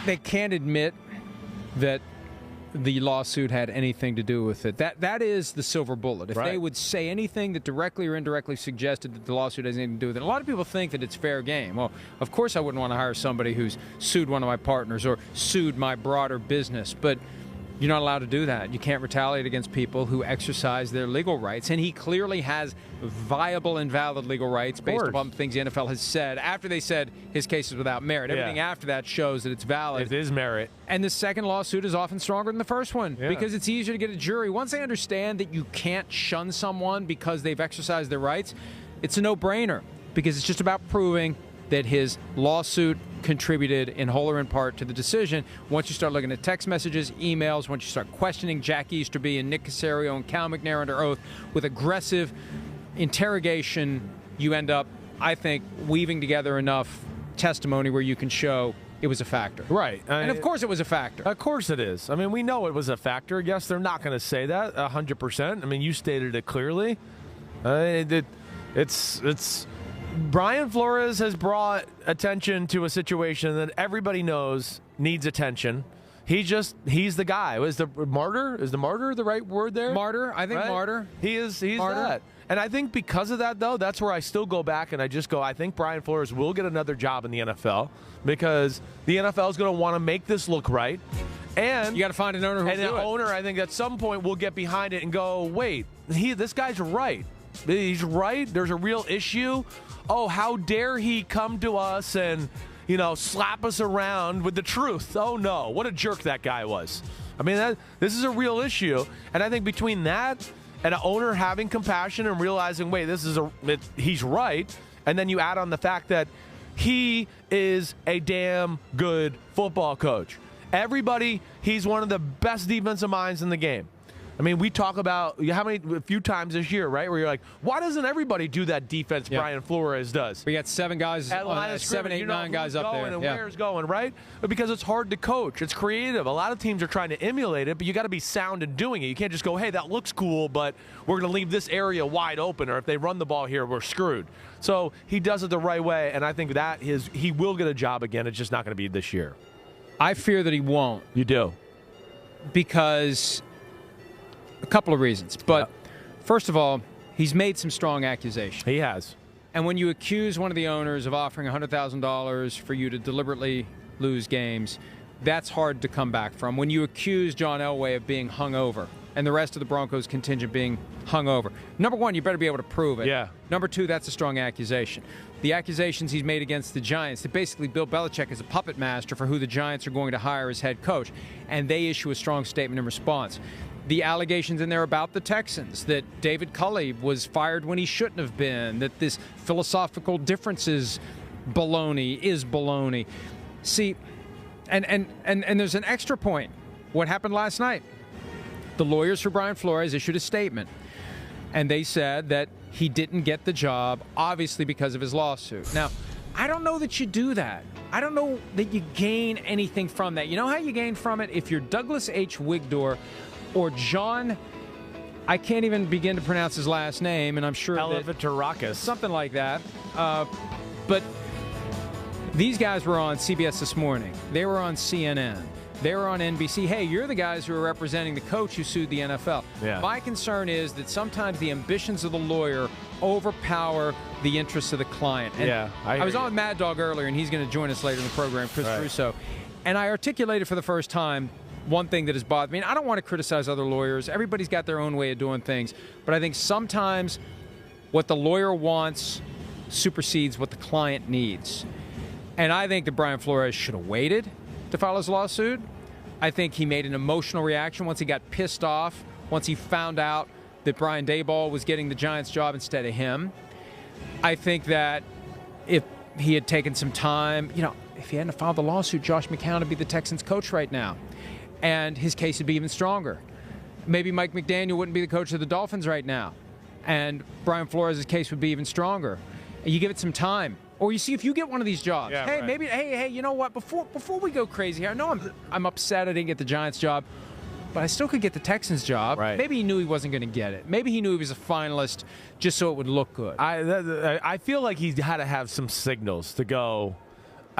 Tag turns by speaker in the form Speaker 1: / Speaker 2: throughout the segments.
Speaker 1: they can't admit that the lawsuit had anything to do with it. That is the silver bullet. If they would say anything that directly or indirectly suggested that the lawsuit has anything to do with it. A lot of people think that it's fair game. Well, of course I wouldn't want to hire somebody who's sued one of my partners or sued my broader business, but you're not allowed to do that. You can't retaliate against people who exercise their legal rights. And he clearly has viable and valid legal rights based upon things the NFL has said after they said his case is without merit. Everything after that shows that it's valid.
Speaker 2: It is merit.
Speaker 1: And the second lawsuit is often stronger than the first one because it's easier to get a jury. Once they understand that you can't shun someone because they've exercised their rights, it's a no-brainer because it's just about proving that his lawsuit contributed in whole or in part to the decision. Once you start looking at text messages, emails, once you start questioning Jack Easterby and Nick Caserio and Cal McNair under oath with aggressive interrogation, you end up, I think, weaving together enough testimony where you can show it was a factor.
Speaker 2: Right.
Speaker 1: And of course it was a factor.
Speaker 2: Of course it is. I mean, we know it was a factor. Yes, they're not going to say that 100%. I mean, you stated it clearly. It's Brian Flores has brought attention to a situation that everybody knows needs attention. He's the guy. Is the martyr the right word there?
Speaker 1: Martyr. I think martyr.
Speaker 2: He's
Speaker 1: martyr.
Speaker 2: that. And I think because of that, though, that's where I still go back and I just go, I think Brian Flores will get another job in the NFL because the NFL is going to want to make this look right. And
Speaker 1: you got to find an owner who'll do it.
Speaker 2: And the owner, I think, at some point will get behind it and go, wait, this guy's right. He's right. There's a real issue. Oh, how dare he come to us and, slap us around with the truth. Oh, no. What a jerk that guy was. I mean, this is a real issue. And I think between that and an owner having compassion and realizing, wait, he's right, and then you add on the fact that he is a damn good football coach. He's one of the best defensive minds in the game. I mean, we talk about a few times this year, right, where you're like, why doesn't everybody do that defense Brian Flores does?
Speaker 1: We got 7 guys, 7, 8, 9 guys up there.
Speaker 2: And where's going, right? But because it's hard to coach. It's creative. A lot of teams are trying to emulate it, but you got to be sound in doing it. You can't just go, hey, that looks cool, but we're going to leave this area wide open, or if they run the ball here, we're screwed. So he does it the right way, and I think he will get a job again. It's just not going to be this year.
Speaker 1: I fear that he won't.
Speaker 2: You do?
Speaker 1: Because a couple of reasons. But first of all, he's made some strong accusations.
Speaker 2: He has.
Speaker 1: And when you accuse one of the owners of offering $100,000 for you to deliberately lose games, that's hard to come back from. When you accuse John Elway of being hungover and the rest of the Broncos contingent being hungover, number one, you better be able to prove it.
Speaker 2: Yeah.
Speaker 1: Number two, that's a strong accusation. The accusations he's made against the Giants, that basically Bill Belichick is a puppet master for who the Giants are going to hire as head coach, and they issue a strong statement in response. The allegations in there about the Texans, that David Culley was fired when he shouldn't have been, that this philosophical difference is baloney. See, and there's an extra point. What happened last night? The lawyers for Brian Flores issued a statement, and they said that he didn't get the job, obviously because of his lawsuit. Now, I don't know that you do that. I don't know that you gain anything from that. You know how you gain from it? If you're Douglas H. Wigdor or John, I can't even begin to pronounce his last name, and I'm sure
Speaker 2: Elevatourakis.
Speaker 1: Something like that. But these guys were on CBS this morning. They were on CNN. They were on NBC. Hey, you're the guys who are representing the coach who sued the NFL.
Speaker 2: Yeah.
Speaker 1: My concern is that sometimes the ambitions of the lawyer overpower the interests of the client. And I was on with Mad Dog earlier, and he's going to join us later in the program, Chris Russo. And I articulated for the first time one thing that has bothered me. And I don't want to criticize other lawyers. Everybody's got their own way of doing things. But I think sometimes what the lawyer wants supersedes what the client needs. And I think that Brian Flores should have waited to file his lawsuit. I think he made an emotional reaction once he got pissed off, once he found out that Brian Daboll was getting the Giants job instead of him. I think that if he had taken some time, if he hadn't filed the lawsuit, Josh McCown would be the Texans coach right now. And his case would be even stronger. Maybe Mike McDaniel wouldn't be the coach of the Dolphins right now. And Brian Flores' case would be even stronger. And you give it some time. Or you see if you get one of these jobs. Hey, you know what? Before we go crazy here, I know I'm upset I didn't get the Giants job, but I still could get the Texans job.
Speaker 2: Right.
Speaker 1: Maybe he knew he wasn't going to get it. Maybe he knew he was a finalist just so it would look good.
Speaker 2: I feel like he had to have some signals to go,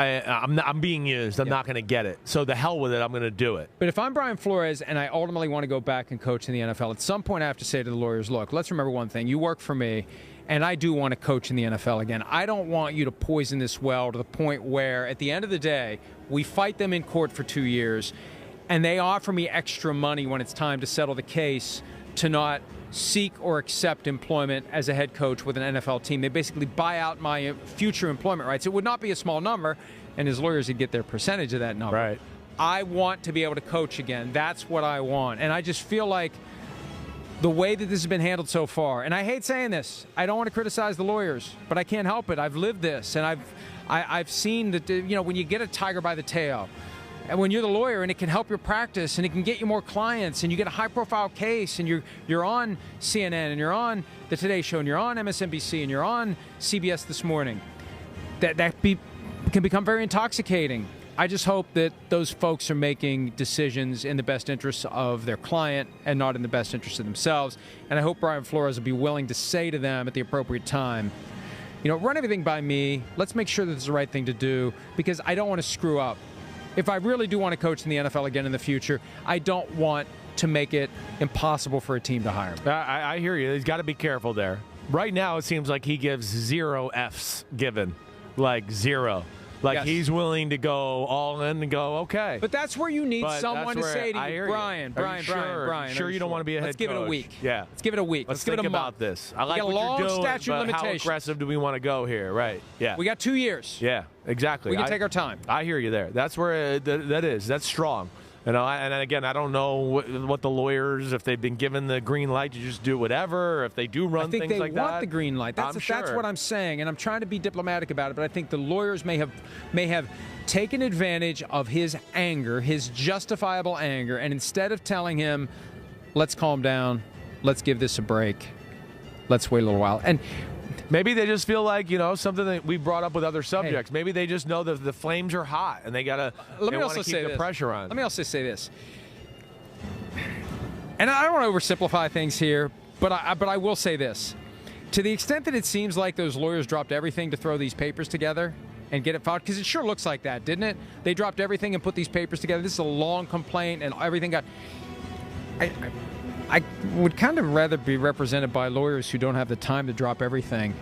Speaker 2: I'm being used. I'm not going to get it. So the hell with it. I'm going to do it.
Speaker 1: But if I'm Brian Flores and I ultimately want to go back and coach in the NFL, at some point I have to say to the lawyers, look, let's remember one thing. You work for me, and I do want to coach in the NFL again. I don't want you to poison this well to the point where at the end of the day, we fight them in court for 2 years, and they offer me extra money when it's time to settle the case to not seek or accept employment as a head coach with an NFL team. They basically buy out my future employment rights. It would not be a small number, and his lawyers would get their percentage of that number.
Speaker 2: Right.
Speaker 1: I want to be able to coach again. That's what I want. And I just feel like the way that this has been handled so far, and I hate saying this, I don't want to criticize the lawyers, but I can't help it. I've lived this, and I've seen that, when you get a tiger by the tail, and when you're the lawyer and it can help your practice and it can get you more clients and you get a high-profile case and you're on CNN and you're on the Today Show and you're on MSNBC and you're on CBS This Morning, that can become very intoxicating. I just hope that those folks are making decisions in the best interests of their client and not in the best interest of themselves. And I hope Brian Flores will be willing to say to them at the appropriate time, run everything by me. Let's make sure that it's the right thing to do because I don't want to screw up. If I really do want to coach in the NFL again in the future, I don't want to make it impossible for a team to hire me.
Speaker 2: I hear you. He's got to be careful there. Right now, it seems like he gives 0 Fs given. Like 0. Like yes. He's willing to go all in and go, okay.
Speaker 1: But that's where you need someone to say to you, Brian,
Speaker 2: sure you don't want to be a head coach?
Speaker 1: Let's give it a week.
Speaker 2: Yeah.
Speaker 1: Let's give it a week.
Speaker 2: Let's
Speaker 1: give
Speaker 2: think
Speaker 1: it a
Speaker 2: about
Speaker 1: month.
Speaker 2: This. I like what you're doing, but how aggressive do we want to go here? Right. Yeah.
Speaker 1: We got 2 years.
Speaker 2: Yeah, exactly.
Speaker 1: We can take our time.
Speaker 2: I hear you there. That's where that is. That's strong. And again, I don't know what the lawyers, if they've been given the green light to just do whatever, or if they do run things like that.
Speaker 1: I think they want the green light. That's what I'm saying, and I'm trying to be diplomatic about it, but I think the lawyers may have taken advantage of his anger, his justifiable anger, and instead of telling him, let's calm down, let's give this a break, let's wait a little while. And
Speaker 2: maybe they just feel like, something that we brought up with other subjects. Hey, maybe they just know that the flames are hot and they want to keep the pressure on.
Speaker 1: Let me also say this. And I don't want to oversimplify things here, but I will say this. To the extent that it seems like those lawyers dropped everything to throw these papers together and get it filed, because it sure looks like that, didn't it? They dropped everything and put these papers together. This is a long complaint and everything got... I would kind of rather be represented by lawyers who don't have the time to drop everything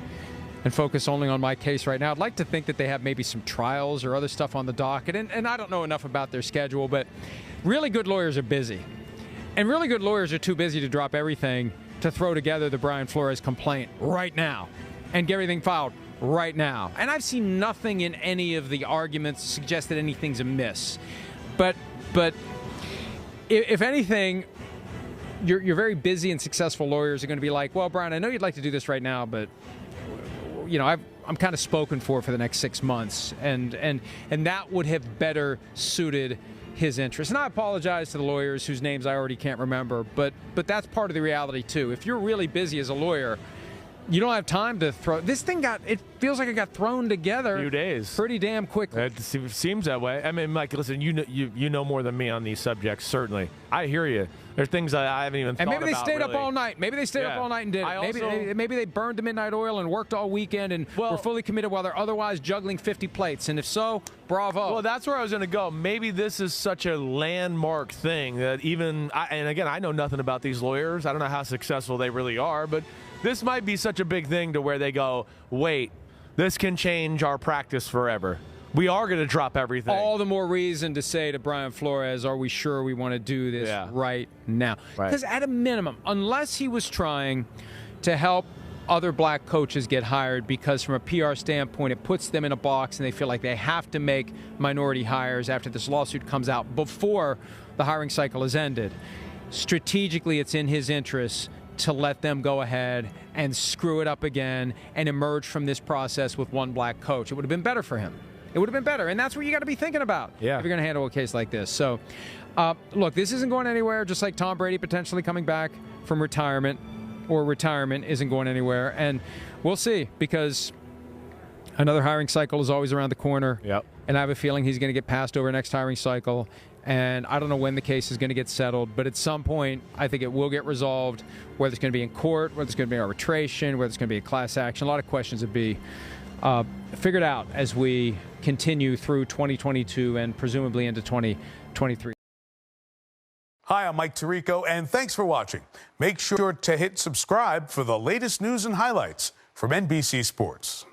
Speaker 1: and focus only on my case right now. I'd like to think that they have maybe some trials or other stuff on the docket, and I don't know enough about their schedule, but really good lawyers are busy. And really good lawyers are too busy to drop everything to throw together the Brian Flores complaint right now and get everything filed right now. And I've seen nothing in any of the arguments to suggest that anything's amiss. But if anything... Your very busy and successful lawyers are going to be like, well, Brian, I know you'd like to do this right now, but I'm kind of spoken for the next 6 months, and that would have better suited his interest. And I apologize to the lawyers whose names I already can't remember, but that's part of the reality too. If you're really busy as a lawyer, you don't have time to throw this thing. It feels like it got thrown together.
Speaker 2: A few days,
Speaker 1: pretty damn quickly.
Speaker 2: It seems that way. I mean, Mike, listen, you know more than me on these subjects. Certainly, I hear you. There's things I haven't even thought about.
Speaker 1: And maybe they stayed
Speaker 2: really.
Speaker 1: up all night. Maybe they stayed up all night and did it. Maybe they burned the midnight oil and worked all weekend and were fully committed while they're otherwise juggling 50 plates. And if so, bravo.
Speaker 2: Well, that's where I was going to go. Maybe this is such a landmark thing that and again, I know nothing about these lawyers. I don't know how successful they really are, but this might be such a big thing to where they go, wait, this can change our practice forever. We are going to drop everything.
Speaker 1: All the more reason to say to Brian Flores, are we sure we want to do this right now? Because at a minimum, unless he was trying to help other black coaches get hired, because from a PR standpoint, it puts them in a box and they feel like they have to make minority hires after this lawsuit comes out before the hiring cycle has ended. Strategically, it's in his interest to let them go ahead and screw it up again and emerge from this process with one black coach. It would have been better for him. It would have been better, and that's what you got to be thinking about if you're going to handle a case like this. So, look, this isn't going anywhere, just like Tom Brady potentially coming back from retirement, or retirement isn't going anywhere. And we'll see, because another hiring cycle is always around the corner.
Speaker 2: Yep.
Speaker 1: And I have a feeling he's going to get passed over next hiring cycle. And I don't know when the case is going to get settled, but at some point, I think it will get resolved, whether it's going to be in court, whether it's going to be arbitration, whether it's going to be a class action. A lot of questions would be figured out as we continue through 2022 and presumably into 2023.
Speaker 3: Hi, I'm Mike Tirico, and thanks for watching. Make sure to hit subscribe for the latest news and highlights from NBC Sports.